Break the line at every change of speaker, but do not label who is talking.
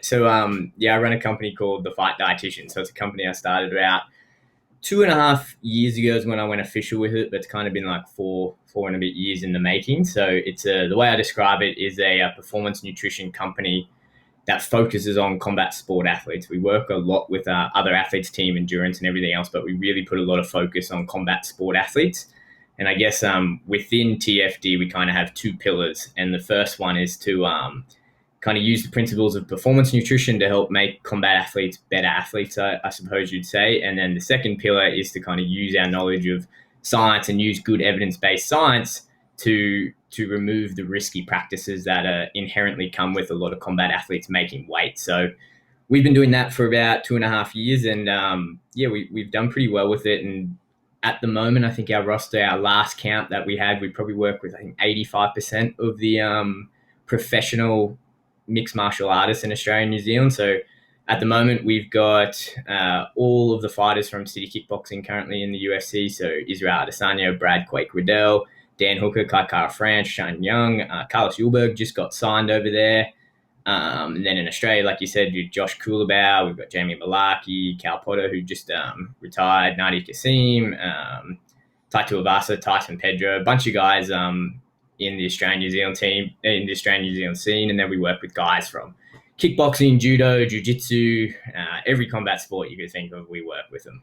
So I run a company called The Fight Dietitian. So it's a company I started about 2.5 years ago is when I went official with it, but it's kind of been like four and a bit years in the making. So the way I describe it is a performance nutrition company that focuses on combat sport athletes. We work a lot with other athletes, team endurance and everything else, but we really put a lot of focus on combat sport athletes. And I guess within TFD, we kind of have two pillars. And the first one is to kind of use the principles of performance nutrition to help make combat athletes better athletes, I suppose you'd say. And then the second pillar is to kind of use our knowledge of science and use good evidence-based science to remove the risky practices that inherently come with a lot of combat athletes making weight. So we've been doing that for about 2.5 years, and we've done pretty well with it. And at the moment, I think our roster, our last count that we had, we probably work with, I think, 85% of the professional mixed martial artists in Australia and New Zealand. So at the moment, we've got all of the fighters from City Kickboxing currently in the UFC. So Israel Adesanya, Brad Quake Riddell, Dan Hooker, Kai Kara France, Shane Young, Carlos Ulberg just got signed over there. And then in Australia, like you said, Josh Coolabau, we've got Jamie Malaki, Cal Potter, who just retired, Nadia Kassim, Taito Avasa, Tyson Pedro, a bunch of guys in the Australian New Zealand team, in the Australian New Zealand scene. And then we work with guys from kickboxing, judo, jiu-jitsu, every combat sport you could think of, we work with them.